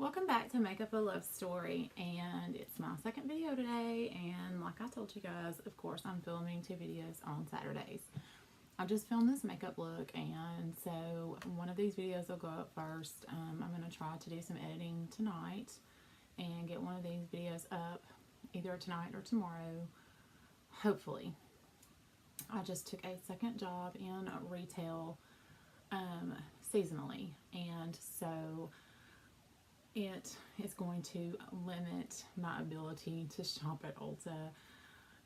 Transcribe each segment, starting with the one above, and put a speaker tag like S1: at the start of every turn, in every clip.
S1: Welcome back to Makeup a Love Story, and it's my second video today, and like I told you guys, of course, I'm filming 2 videos on Saturdays. I just filmed this makeup look, and so one of these videos will go up first. I'm going to try to do some editing tonight and get one of these videos up either tonight or tomorrow, hopefully. I just took a second job in retail seasonally, and so it is going to limit my ability to shop at Ulta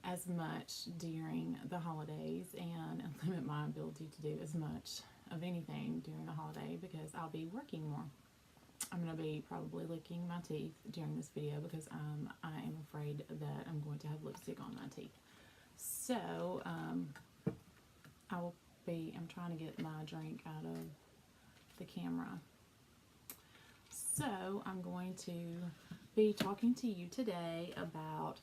S1: as much during the holidays and limit my ability to do as much of anything during the holiday because I'll be working more. I'm going to be probably licking my teeth during this video because I am afraid that I'm going to have lipstick on my teeth. So I'm trying to get my drink out of the camera. So I'm going to be talking to you today about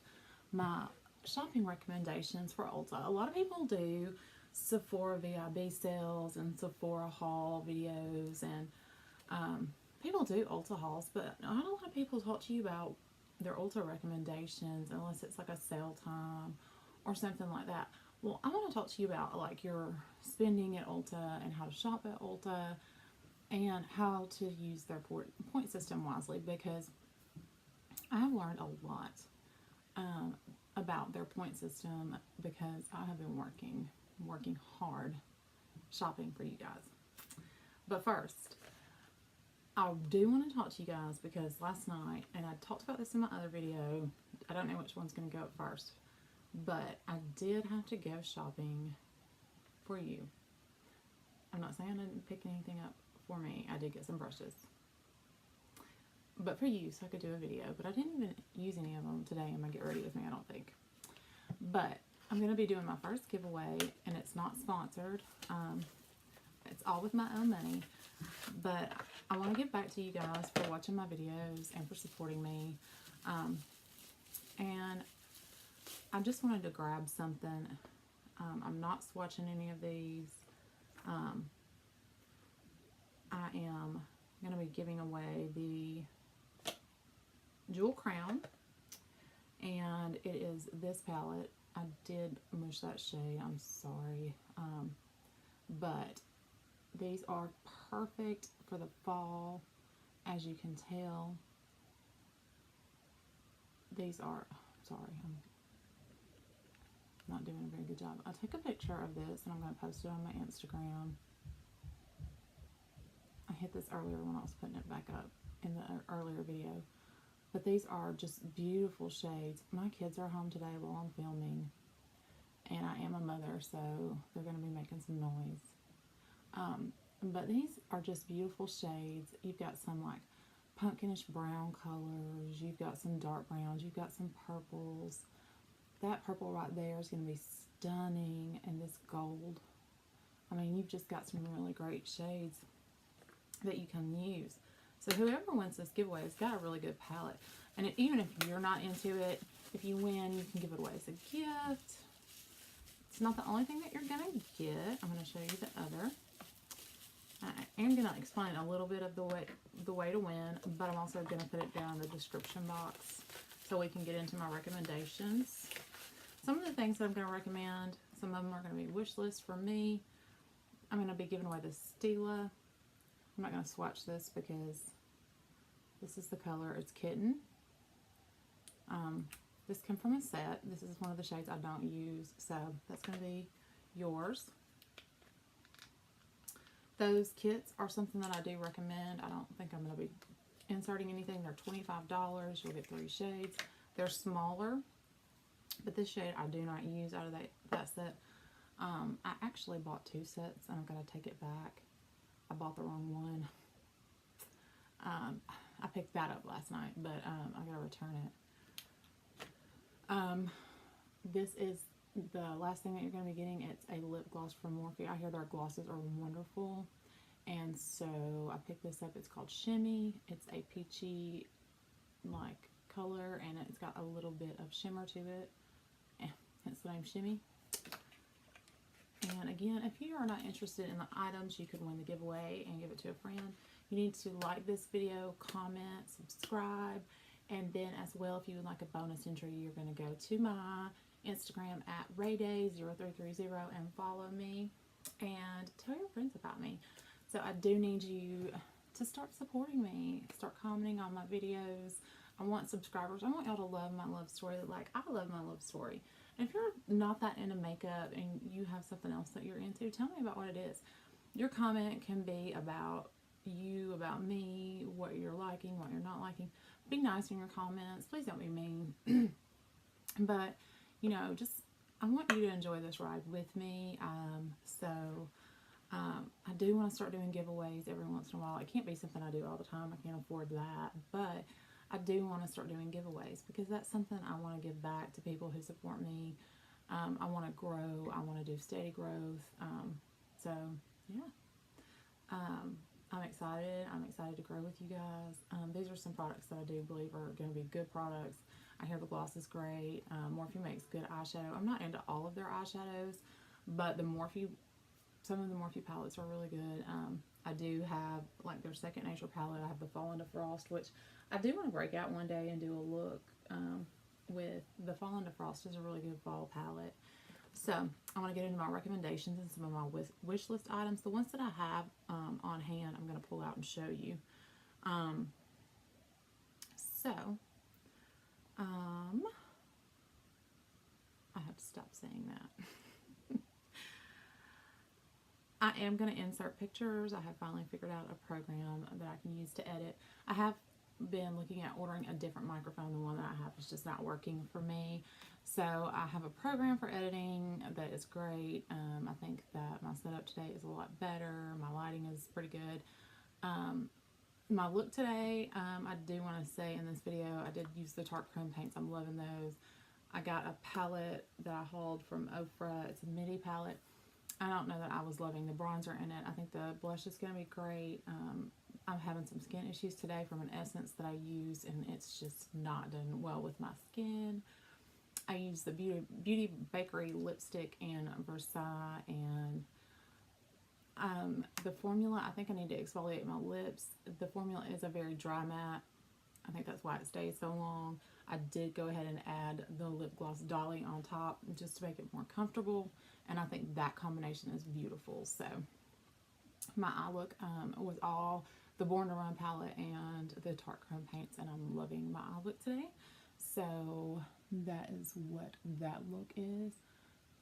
S1: my shopping recommendations for Ulta. A lot of people do Sephora VIB sales and Sephora haul videos, and people do Ulta hauls, but not a lot of people talk to you about their Ulta recommendations unless it's like a sale time or something like that. Well, I want to talk to you about like your spending at Ulta and how to shop at Ulta and how to use their point system wisely, because I have learned a lot about their point system because I have been working hard shopping for you guys. But first, I do want to talk to you guys because last night, and I talked about this in my other video, I don't know which one's going to go up first, but I did have to go shopping for you. I'm not saying I didn't pick anything up for me. I did get some brushes, but for you, so I could do a video. But I didn't even use any of them today in my Get Ready With Me, I don't think. But I'm going to be doing my first giveaway, and it's not sponsored. It's all with my own money. But I want to give back to you guys for watching my videos and for supporting me. And I just wanted to grab something. I'm not swatching any of these. I am going to be giving away the Jewel Crown, and it is this palette. I did mush that shade, I'm sorry, but these are perfect for the fall, as you can tell. These are, sorry, I'm not doing a very good job. I took a picture of this and I'm going to post it on my Instagram. I hit this earlier when I was putting it back up in the earlier video. But these are just beautiful shades. My kids are home today while I'm filming. And I am a mother, so they're going to be making some noise. But these are just beautiful shades. You've got some like pumpkinish brown colors. You've got some dark browns. You've got some purples. That purple right there is going to be stunning. And this gold. I mean, you've just got some really great shades that you can use. So whoever wins this giveaway has got a really good palette. And even if you're not into it, if you win, you can give it away as a gift. It's not the only thing that you're going to get. I'm going to show you the other. I am going to explain a little bit of the way to win, but I'm also going to put it down in the description box so we can get into my recommendations. Some of the things that I'm going to recommend, some of them are going to be wish list for me. I'm going to be giving away the Stila. I'm not going to swatch this because this is the color. It's Kitten. This came from a set. This is one of the shades I don't use, so that's going to be yours. Those kits are something that I do recommend. I don't think I'm going to be inserting anything. They're $25. You'll get 3 shades. They're smaller, but this shade I do not use out of that set. I actually bought 2 sets, and I'm going to take it back. I bought the wrong one. I picked that up last night, but I gotta return it. This is the last thing that you're gonna be getting. It's a lip gloss from Morphe. I hear their glosses are wonderful, and so I picked this up. It's called Shimmy. It's a peachy like color, and it's got a little bit of shimmer to it. Hence the name Shimmy. And again, if you are not interested in the items, you could win the giveaway and give it to a friend. you need to like this video, comment, subscribe, and then as well, if you would like a bonus entry, you're going to go to my Instagram at rayday0330 and follow me and tell your friends about me. So I do need you to start supporting me, start commenting on my videos. I want subscribers. I want y'all to love my love story. Like, I love my love story. And if you're not that into makeup and you have something else that you're into, tell me about what it is. Your comment can be about you, about me, what you're liking, what you're not liking. Be nice in your comments. Please don't be mean. But, you know, just, I want you to enjoy this ride with me. I do want to start doing giveaways every once in a while. It can't be something I do all the time. I can't afford that. But I do want to start doing giveaways because that's something I want to give back to people who support me. I want to grow. I want to do steady growth. So, yeah. I'm excited. I'm excited to grow with you guys. These are some products that I do believe are going to be good products. I hear the gloss is great. Morphe makes good eyeshadow. I'm not into all of their eyeshadows, but some of the Morphe palettes are really good. I do have like their Second Nature palette. I have the Fall into Frost, which I do want to break out one day and do a look with the Fall into Frost. Is a really good fall palette. So I want to get into my recommendations and some of my wish list items. The ones that I have on hand, I'm going to pull out and show you. I have to stop saying that. I am going to insert pictures. I have finally figured out a program that I can use to edit. I have been looking at ordering a different microphone. The one that I have is just not working for me. So I have a program for editing that is great. I think that my setup today is a lot better. My lighting is pretty good. My look today, I do want to say in this video, I did use the Tarte Chrome paints. I'm loving those. I got a palette that I hauled from Ofra. It's a midi palette. I don't know that I was loving the bronzer in it. I think the blush is going to be great. I'm having some skin issues today from an essence that I use, and it's just not done well with my skin. I use the Beauty Bakerie lipstick in Versailles, and the formula, I think I need to exfoliate my lips. The formula is a very dry matte. I think that's why it stays so long. I did go ahead and add the lip gloss Dolly on top just to make it more comfortable, and I think that combination is beautiful. So my eye look was all the Born to Run palette and the Tarte Chrome paints, and I'm loving my eye look today. So that is what that look is.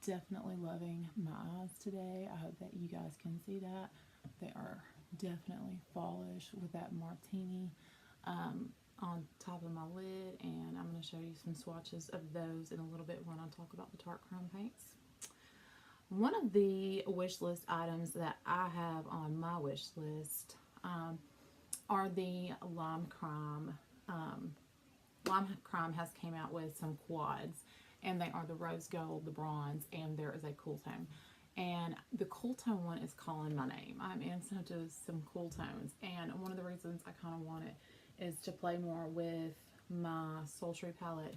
S1: Definitely loving my eyes today. I hope that you guys can see that. They are definitely fallish with that Martini on top of my lid, and I'm going to show you some swatches of those in a little bit when I talk about the Tarte Chrome paints. One of the wish list items that I have on my wish list are the Lime Crime. Lime Crime has came out with some quads, and they are the rose gold, the bronze, and there is a cool tone. And the cool tone one is calling my name. I'm into some cool tones, and one of the reasons I kind of want it is to play more with my sultry palette.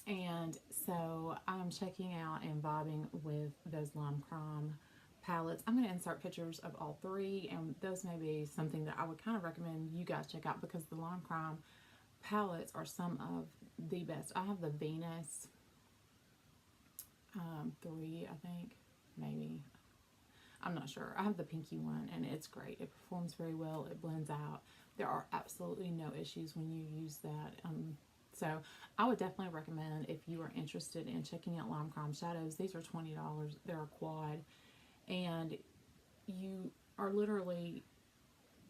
S1: And so I'm checking out and vibing with those Lime Crime palettes. I'm going to insert pictures of all three, and those may be something that I would kind of recommend you guys check out, because the Lime Crime palettes are some of the best. I have the Venus 3, I think, maybe. I'm not sure. I have the pinky one, and it's great. It performs very well. It blends out. There are absolutely no issues when you use that. So I would definitely recommend, if you are interested in checking out Lime Crime shadows, these are $20. They're a quad, and you are literally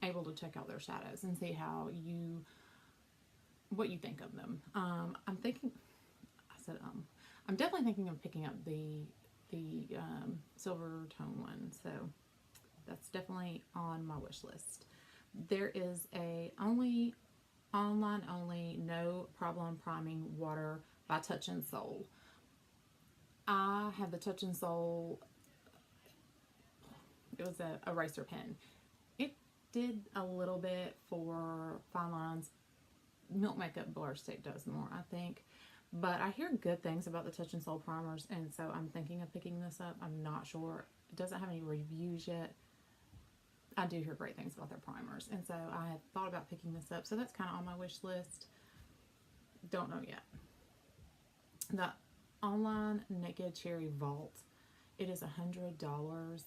S1: able to check out their shadows and see what you think of them. I'm definitely thinking of picking up the silver tone one, so that's definitely on my wish list. There is a online only no problem priming water by Touch in Soul. I have the Touch in Soul. It was a eraser pen. It did a little bit for fine lines. Milk Makeup Blur Stick does more, I think. But I hear good things about the Touch in Soul primers, and so I'm thinking of picking this up. I'm not sure. It doesn't have any reviews yet. I do hear great things about their primers. And so I had thought about picking this up. So that's kind of on my wish list. Don't know yet. The online Naked Cherry Vault. It is $100.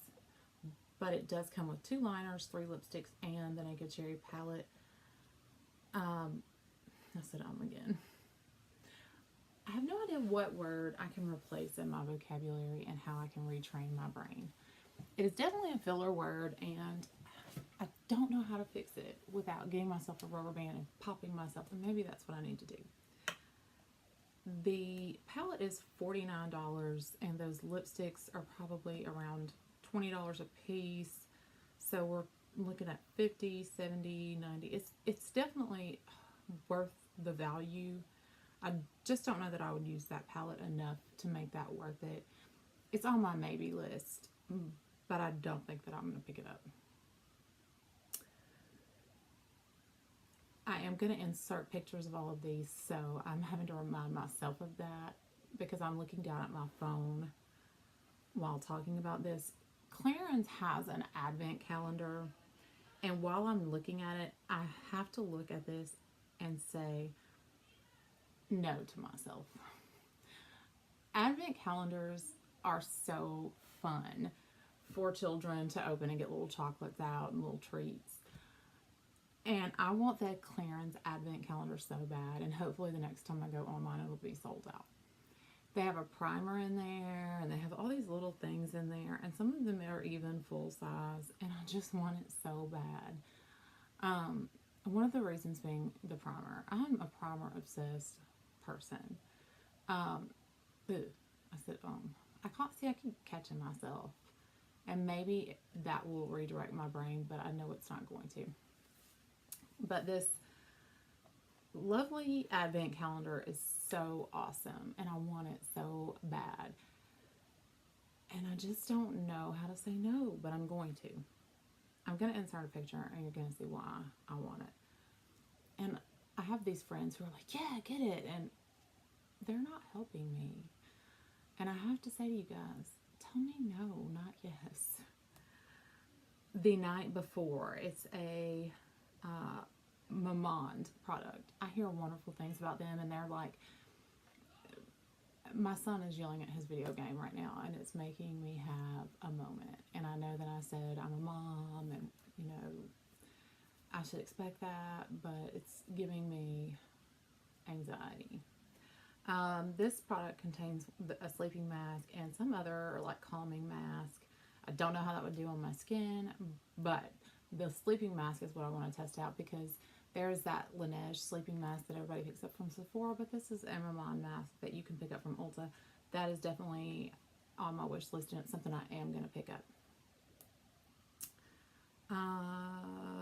S1: But it does come with 2 liners, 3 lipsticks, and the Naked Cherry palette. I said again. I have no idea what word I can replace in my vocabulary and how I can retrain my brain. It is definitely a filler word, and I don't know how to fix it without getting myself a rubber band and popping myself, and maybe that's what I need to do. The palette is $49, and those lipsticks are probably around $20 a piece. So we're looking at 50, 70, 90. It's definitely worth the value. I just don't know that I would use that palette enough to make that worth it. It's on my maybe list, but I don't think that I'm going to pick it up. I am going to insert pictures of all of these, so I'm having to remind myself of that because I'm looking down at my phone while talking about this. Clarins has an advent calendar, and while I'm looking at it, I have to look at this and say no to myself. Advent calendars are so fun for children to open and get little chocolates out and little treats. And I want the Clarins advent calendar so bad, and hopefully the next time I go online it'll be sold out. They have a primer in there, and they have all these little things in there, and some of them are even full size, and I just want it so bad. One of the reasons being the primer. I'm a primer obsessed person. I said, I can't see, I keep catching myself, and maybe that will redirect my brain, but I know it's not going to. But this lovely advent calendar is so awesome, and I want it so bad, and I just don't know how to say no, but I'm going to. I'm going to insert a picture, and you're going to see why I want it. And I have these friends who are like, yeah, get it, and they're not helping me. And I have to say to you guys, tell me no, not yes. The Night Before, it's a Mamond product. I hear wonderful things about them, and they're like, my son is yelling at his video game right now, and it's making me have a moment. And I know that I said I'm a mom, and you know, I should expect that, but it's giving me anxiety. This product contains a sleeping mask and some other like calming mask. I don't know how that would do on my skin, but the sleeping mask is what I want to test out, because there's that Laneige sleeping mask that everybody picks up from Sephora, but this is a Mamond mask that you can pick up from Ulta. That is definitely on my wish list, and it's something I am going to pick up.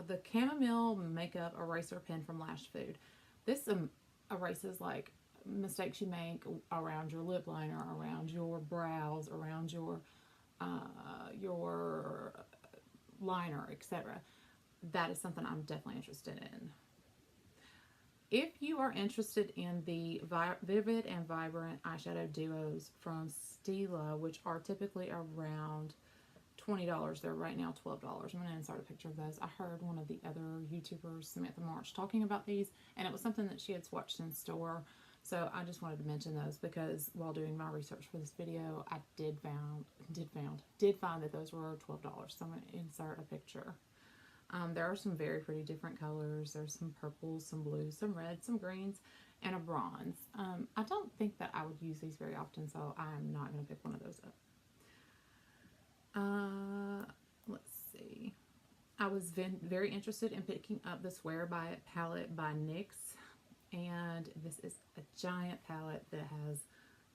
S1: The Chamomile Makeup Eraser Pen from Lash Food. This erases like mistakes you make around your lip liner, around your brows, around your liner, etc. That is something I'm definitely interested in. If you are interested in the Vivid and Vibrant eyeshadow duos from Stila, which are typically around $20, they're right now $12. I'm going to insert a picture of those. I heard one of the other YouTubers, Samantha March, talking about these, and it was something that she had swatched in store. So I just wanted to mention those, because while doing my research for this video, I did find that those were $12. So I'm going to insert a picture. There are some very pretty different colors. There's some purples, some blues, some reds, some greens, and a bronze. I don't think that I would use these very often, so I'm not going to pick one of those up. Let's see. I was very interested in picking up the Swear By It palette by NYX, and this is a giant palette that has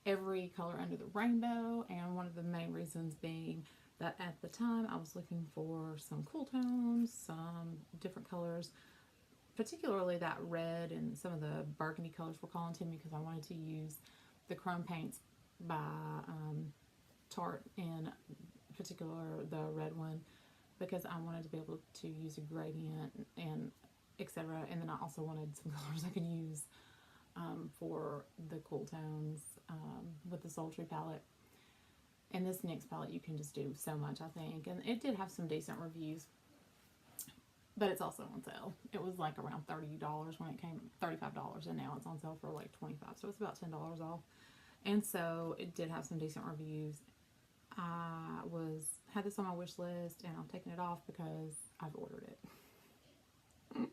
S1: every color under the rainbow, and one of the main reasons being that at the time I was looking for some cool tones, some different colors, particularly that red and some of the burgundy colors were calling to me, because I wanted to use the Chrome Paints by Tarte, in particular the red one, because I wanted to be able to use a gradient and etc. And then I also wanted some colors I could use for the cool tones with the Sultry palette. And this NYX palette, you can just do so much, I think. And it did have some decent reviews. but it's also on sale. It was like around $30 when it came, $35, and now it's on sale for like $25. So it's about $10 off. And so it did have some decent reviews. I had this on my wish list, and I'm taking it off because I've ordered it.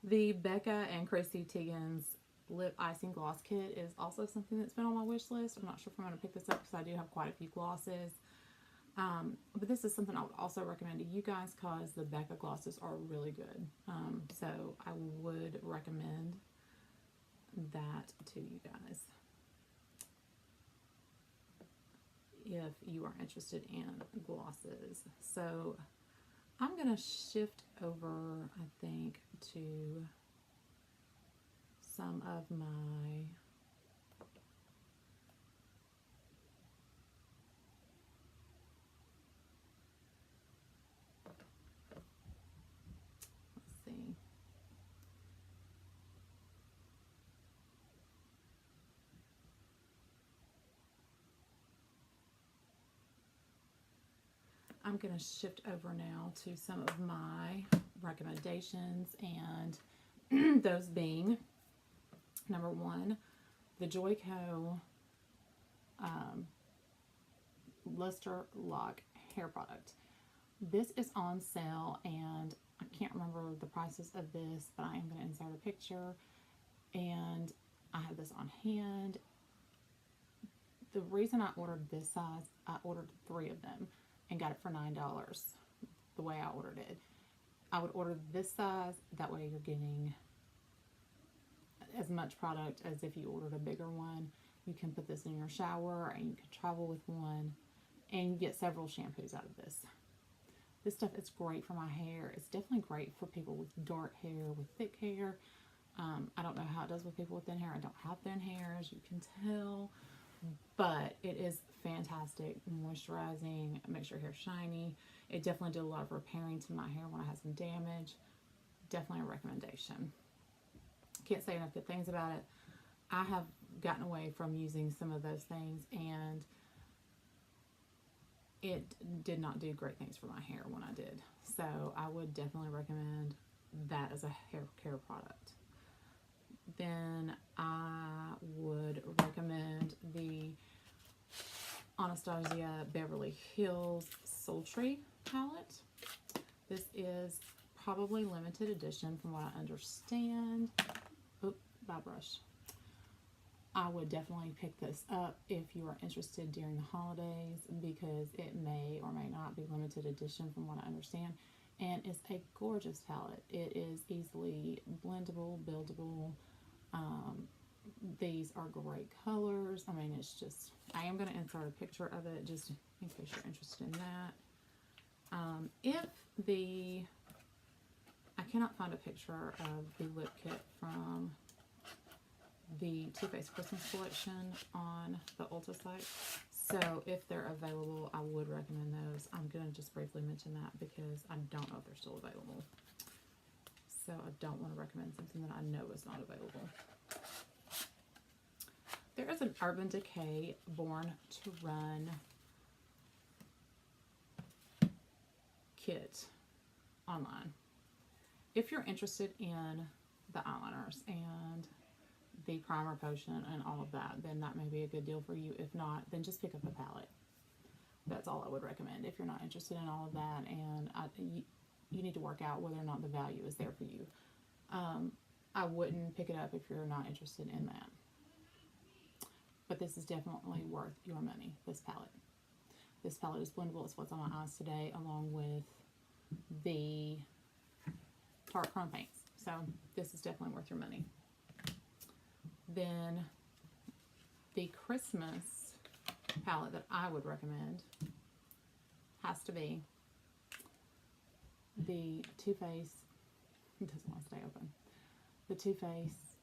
S1: The Becca and Chrissy Teigen's Lip Icing Gloss Kit is also something that's been on my wish list. I'm not sure if I'm going to pick this up because I do have quite a few glosses. But this is something I would also recommend to you guys because the Becca glosses are really good. So I would recommend that to you guys if you are interested in glosses. So I'm going to shift over, I think, to some of my I'm going to shift over now to some of my recommendations, and those being, number one, the Joico Luster Lock hair product. This is on sale, and I can't remember the prices of this, but I am going to insert a picture, and I have this on hand. The reason I ordered this size, I ordered 3 of them and got it for $9 the way I ordered it. I would order this size, that way you're getting as much product as if you ordered a bigger one. You can put this in your shower, and you can travel with one, and you get several shampoos out of this. This stuff is great for my hair. It's definitely great for people with dark hair, with thick hair. I don't know how it does with people with thin hair. I don't have thin hair, as you can tell, but it is fantastic, moisturizing, makes your hair shiny. It definitely did a lot of repairing to my hair when I had some damage. Definitely a recommendation. Can't say enough good things about it. I have gotten away from using some of those things, and it did not do great things for my hair when I did. So I would definitely recommend that as a hair care product. Then I would recommend the Anastasia Beverly Hills Sultry palette. This is probably limited edition from what I understand. Oop, by brush. I would definitely pick this up if you are interested during the holidays, because it may or may not be limited edition from what I understand. And it's a gorgeous palette. It is easily blendable, buildable. These are great colors. I mean, it's just, I am going to insert a picture of it just in case you're interested in that. I cannot find a picture of the lip kit from the Too Faced Christmas collection on the Ulta site. So if they're available, I would recommend those. I'm going to just briefly mention that because I don't know if they're still available. So I don't want to recommend something that I know is not available. There is an Urban Decay Born to Run kit online. If you're interested in the eyeliners and the primer potion and all of that, then that may be a good deal for you. If not, then just pick up a palette. That's all I would recommend if you're not interested in all of that, and you need to work out whether or not the value is there for you. I wouldn't pick it up if you're not interested in that. But this is definitely worth your money, this palette. This palette is blendable. It's what's on my eyes today, along with the Tarte Chrome Paints. So this is definitely worth your money. Then the Christmas palette that I would recommend has to be the Too Faced, it doesn't want to stay open, the Too Faced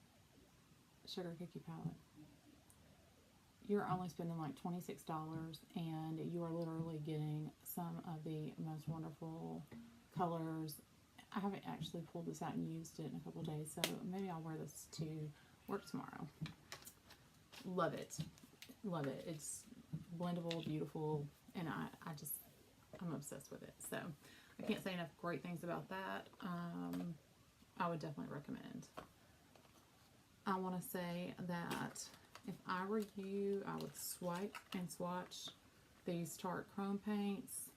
S1: Sugar Cookie palette. You're only spending like $26, and you are literally getting some of the most wonderful colors. I haven't actually pulled this out and used it in a couple days, so maybe I'll wear this to work tomorrow. Love it. Love it. It's blendable, beautiful, and I'm obsessed with it. So I can't say enough great things about that. I would definitely recommend. I want to say that if I were you, I would swipe and swatch these Tarte Chrome paints.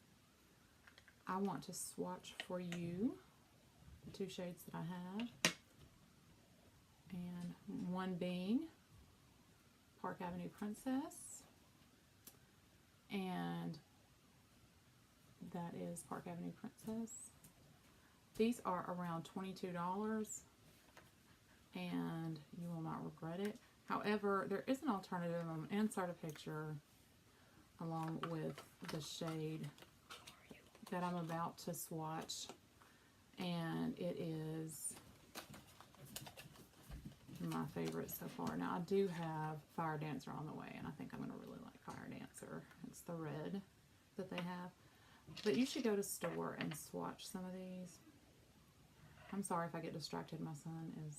S1: I want to swatch for you the 2 shades that I have. And one being Park Avenue Princess. And that is Park Avenue Princess. These are around $22 and you will not regret it. However, there is an alternative. I'm going to insert a picture along with the shade that I'm about to swatch, and it is my favorite so far. Now, I do have Fire Dancer on the way, and I think I'm going to really like Fire Dancer. It's the red that they have. But you should go to store and swatch some of these. I'm sorry if I get distracted. My son is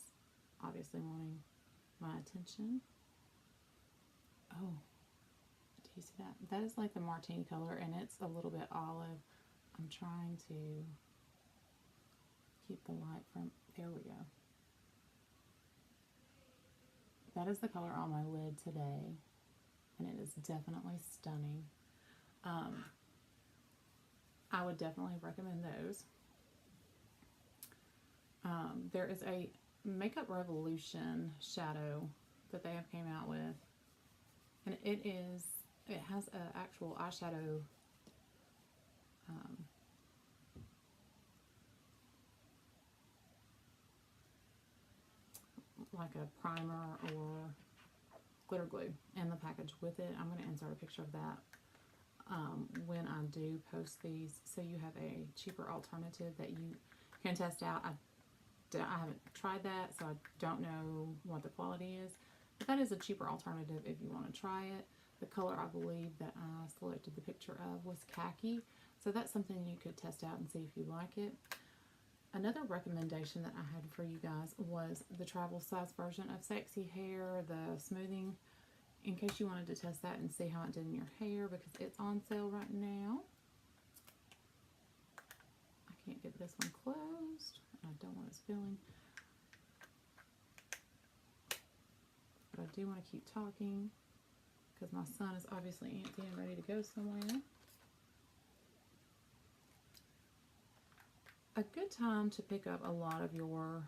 S1: obviously wanting my attention. Oh, do you see that? That is like the Martini color, and it's a little bit olive. I'm trying to keep the light from, there we go. That is the color on my lid today, and it is definitely stunning. I would definitely recommend those. There is a Makeup Revolution shadow that they have came out with, and it has an actual eyeshadow like a primer or glitter glue in the package with it. I'm going to insert a picture of that when I do post these, so you have a cheaper alternative that you can test out. I haven't tried that, so I don't know what the quality is, but that is a cheaper alternative if you want to try it. The color I believe that I selected the picture of was khaki, so that's something you could test out and see if you like it. Another recommendation that I had for you guys was the travel size version of Sexy Hair, the smoothing, in case you wanted to test that and see how it did in your hair, because it's on sale right now. I can't get this one closed. I don't want it spilling. But I do want to keep talking because my son is obviously empty and ready to go somewhere. A good time to pick up a lot of your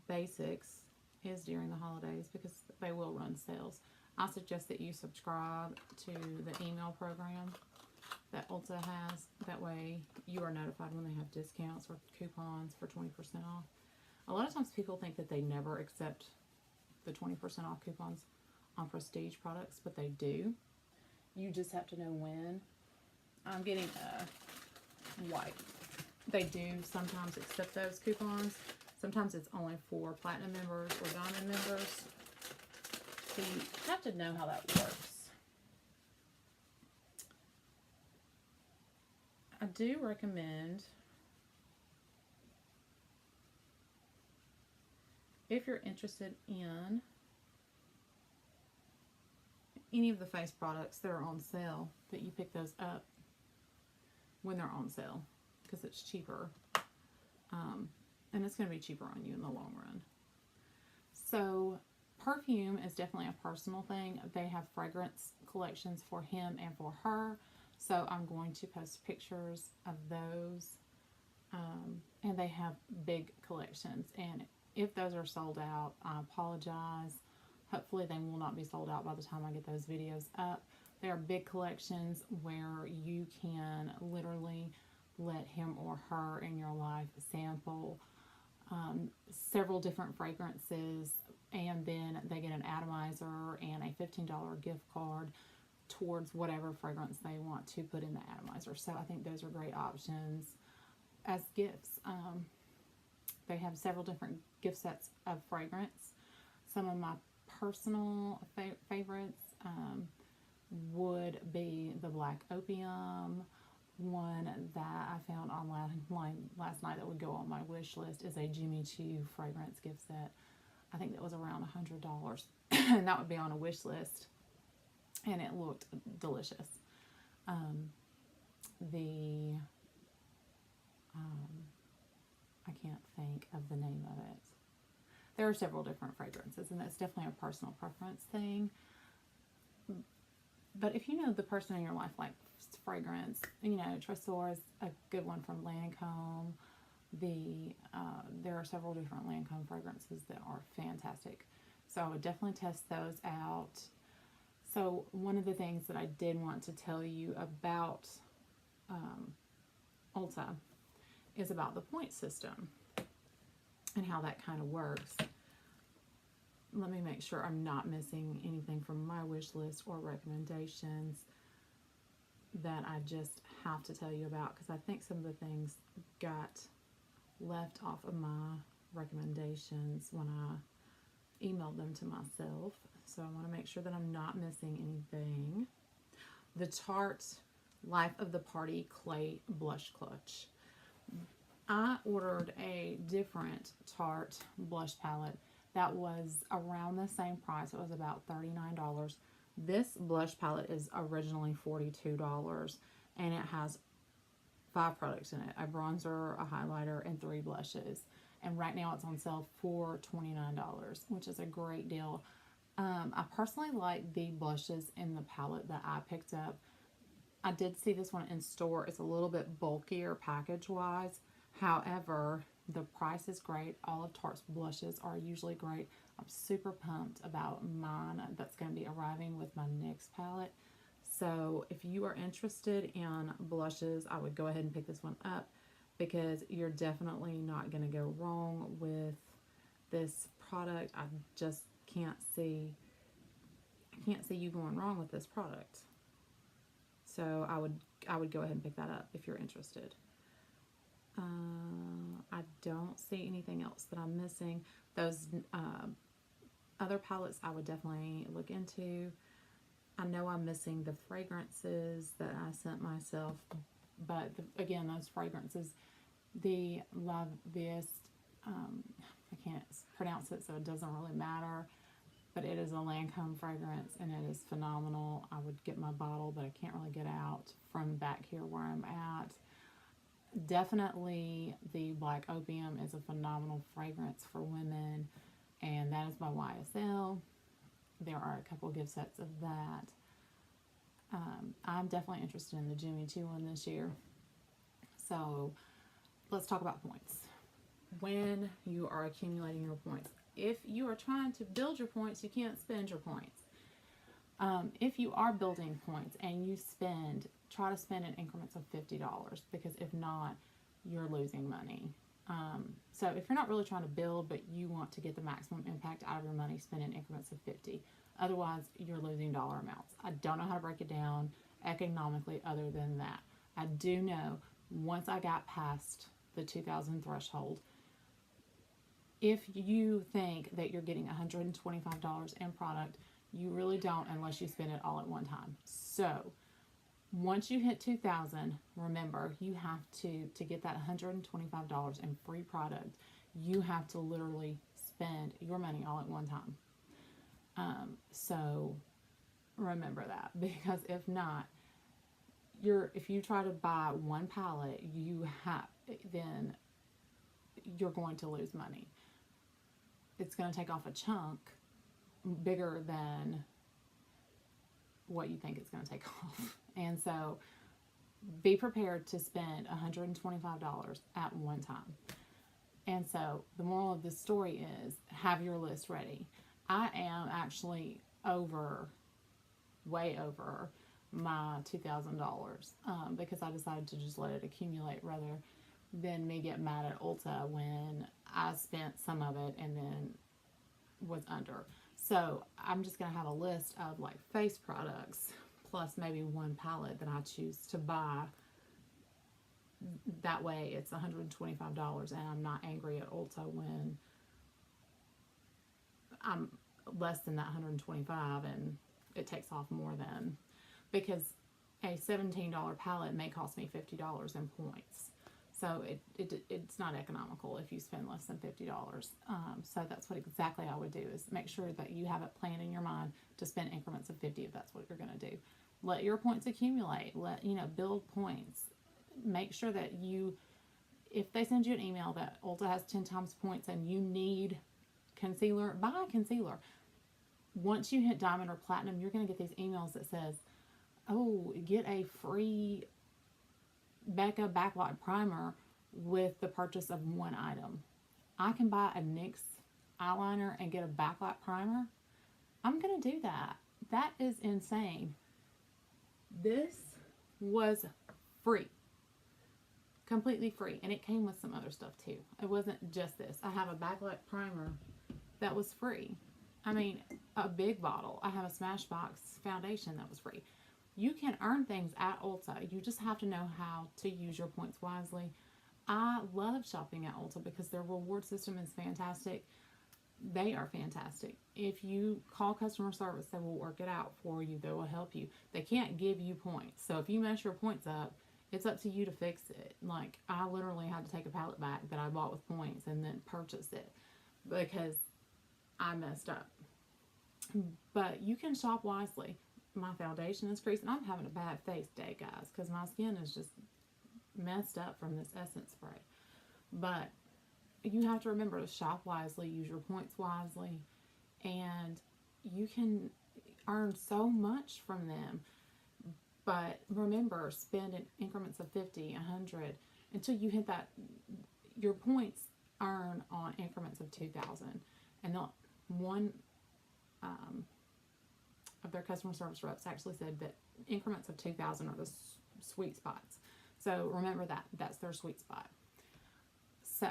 S1: basics is during the holidays because they will run sales. I suggest that you subscribe to the email program that Ulta has. That way you are notified when they have discounts or coupons for 20% off. A lot of times people think that they never accept the 20% off coupons on prestige products, but they do. You just have to know when. I'm getting a white. They do sometimes accept those coupons. Sometimes it's only for platinum members or diamond members. So you have to know how that works. I do recommend, if you're interested in any of the face products that are on sale, that you pick those up when they're on sale, because it's cheaper, and it's going to be cheaper on you in the long run. So perfume is definitely a personal thing. They have fragrance collections for him and for her, so I'm going to post pictures of those, and they have big collections, and if those are sold out, I apologize. Hopefully they will not be sold out by the time I get those videos up. They are big collections where you can literally let him or her in your life sample several different fragrances, and then they get an atomizer and a $15 gift card towards whatever fragrance they want to put in the atomizer. So I think those are great options as gifts. They have several different gift sets of fragrance. Some of my personal favorites would be the Black Opium. One that I found online last night that would go on my wish list is a Jimmy Choo fragrance gift set. I think that was around $100, and that would be on a wish list, and it looked delicious. I can't think of the name of it. There are several different fragrances, and that's definitely a personal preference thing. But if you know the person in your life likes fragrance, you know, Tresor is a good one from Lancome. There are several different Lancome fragrances that are fantastic. So I would definitely test those out. So one of the things that I did want to tell you about Ulta is about the point system and how that kind of works. Let me make sure I'm not missing anything from my wish list or recommendations that I just have to tell you about, because I think some of the things got left off of my recommendations when I emailed them to myself. So I want to make sure that I'm not missing anything. The Tarte Life of the Party Clay Blush Clutch. I ordered a different Tarte blush palette that was around the same price. It was about $39. This blush palette is originally $42, and it has 5 products in it: a bronzer, a highlighter, and 3 blushes. And right now it's on sale for $29, which is a great deal. I personally like the blushes in the palette that I picked up. I did see this one in store. It's a little bit bulkier package-wise. However, the price is great. All of Tarte's blushes are usually great. I'm super pumped about mine that's going to be arriving with my NYX palette. So if you are interested in blushes, I would go ahead and pick this one up, because you're definitely not going to go wrong with this product. I just can't see you going wrong with this product. So I would go ahead and pick that up if you're interested. I don't see anything else that I'm missing. Those other palettes I would definitely look into. I know I'm missing the fragrances that I sent myself, but again, those fragrances, the Laudee, I can't pronounce it, so it doesn't really matter, but it is a Lancome fragrance, and it is phenomenal. I would get my bottle, but I can't really get out from back here where I'm at. Definitely the Black Opium is a phenomenal fragrance for women, and that is by YSL. There are a couple gift sets of that. I'm definitely interested in the Jimmy Choo one this year. So let's talk about points. When you are accumulating your points, if you are trying to build your points, you can't spend your points. If you are building points and you try to spend in increments of $50, because if not, you're losing money. So if you're not really trying to build, but you want to get the maximum impact out of your money, spend in increments of 50. Otherwise, you're losing dollar amounts. I don't know how to break it down economically other than that. I do know once I got past the 2,000 threshold, if you think that you're getting $125 in product, you really don't unless you spend it all at one time. So once you hit 2,000, remember, you have to get that $125 in free product, you have to literally spend your money all at one time. So remember that, because if not, if you try to buy one palette, then you're going to lose money. It's going to take off a chunk bigger than what you think it's going to take off. And so be prepared to spend $125 at one time. And so the moral of this story is, have your list ready. I am actually way over my $2,000 because I decided to just let it accumulate rather than me get mad at Ulta when I spent some of it and then was under. So I'm just going to have a list of like face products plus maybe one palette that I choose to buy. That way it's $125 and I'm not angry at Ulta when I'm less than that $125 and it takes off more than, because a $17 palette may cost me $50 in points. So it's not economical if you spend less than $50. So that's what exactly I would do, is make sure that you have it planned in your mind to spend increments of 50 if that's what you're going to do. Let your points accumulate. Build points. Make sure that if they send you an email that Ulta has 10 times points and you need concealer, buy concealer. Once you hit diamond or platinum, you're going to get these emails that says, oh, get a free Becca backlight primer with the purchase of one item. I can buy a NYX eyeliner and get a backlight primer. I'm going to do that. That is insane. This was free. Completely free. And it came with some other stuff too. It wasn't just this. I have a backlight primer that was free. I mean, a big bottle. I have a Smashbox foundation that was free. You can earn things at Ulta. You just have to know how to use your points wisely. I love shopping at Ulta because their reward system is fantastic. They are fantastic. If you call customer service, they will work it out for you. They will help you. They can't give you points. So if you mess your points up, it's up to you to fix it. Like, I literally had to take a pallet back that I bought with points and then purchase it because I messed up. But you can shop wisely. My foundation is creasing. I'm having a bad face day, guys, because my skin is just messed up from this essence spray. But you have to remember to shop wisely, use your points wisely, and you can earn so much from them. But remember, spend in increments of 50, 100, until you hit that. Your points earn on increments of 2,000. And one of their customer service reps actually said that increments of 2,000 are the sweet spots. So remember that. That's their sweet spot. So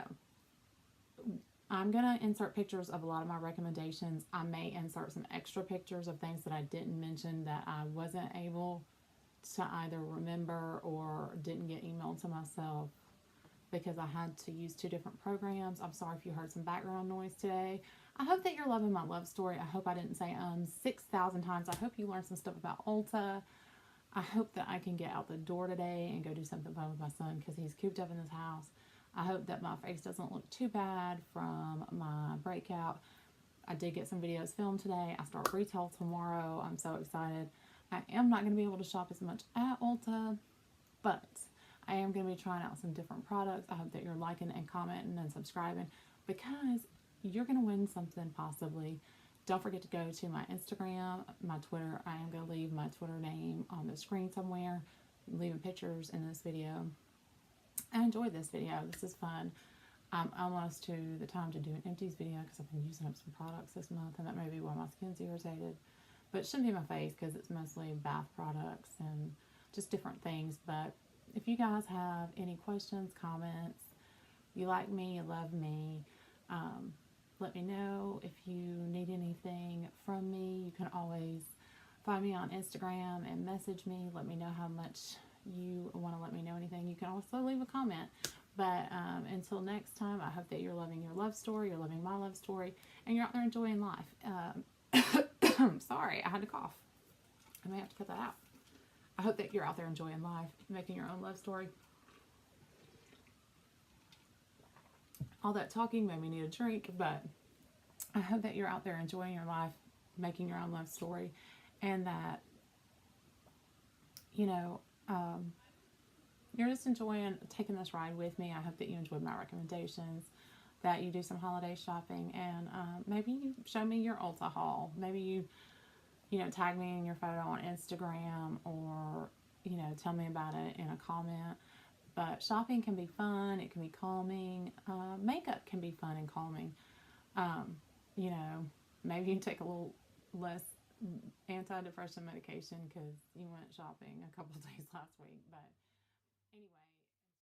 S1: I'm going to insert pictures of a lot of my recommendations. I may insert some extra pictures of things that I didn't mention that I wasn't able to either remember or didn't get emailed to myself because I had to use 2 different programs. I'm sorry if you heard some background noise today. I hope that you're loving my love story. I hope I didn't say 6,000 times. I hope you learned some stuff about Ulta. I hope that I can get out the door today and go do something fun with my son because he's cooped up in this house. I hope that my face doesn't look too bad from my breakout. I did get some videos filmed today. I start retail tomorrow. I'm so excited. I am not going to be able to shop as much at Ulta, but I am going to be trying out some different products. I hope that you're liking and commenting and subscribing because you're going to win something possibly. Don't forget to go to my Instagram, my Twitter. I am going to leave my Twitter name on the screen somewhere. I'm leaving pictures in this video. I enjoyed this video. This is fun. I'm almost to the time to do an empties video because I've been using up some products this month, and that may be why my skin's irritated. But it shouldn't be my face because it's mostly bath products and just different things. But if you guys have any questions, comments, you like me, you love me, let me know. If you need anything from me, you can always find me on Instagram and message me. Let me know how much you want to let me know anything. You can also leave a comment. But until next time, I hope that you're loving your love story, you're loving my love story, and you're out there enjoying life. Sorry, I had to cough. I may have to cut that out. I hope that you're out there enjoying life, making your own love story. All that talking made me need a drink, but I hope that you're out there enjoying your life, making your own love story, and that, you know, you're just enjoying taking this ride with me. I hope that you enjoyed my recommendations, that you do some holiday shopping, and maybe you show me your Ulta haul. Maybe you tag me in your photo on Instagram, or, tell me about it in a comment. But shopping can be fun. It can be calming. Makeup can be fun and calming. Maybe you take a little less antidepressant medication because you went shopping a couple days last week. But anyway.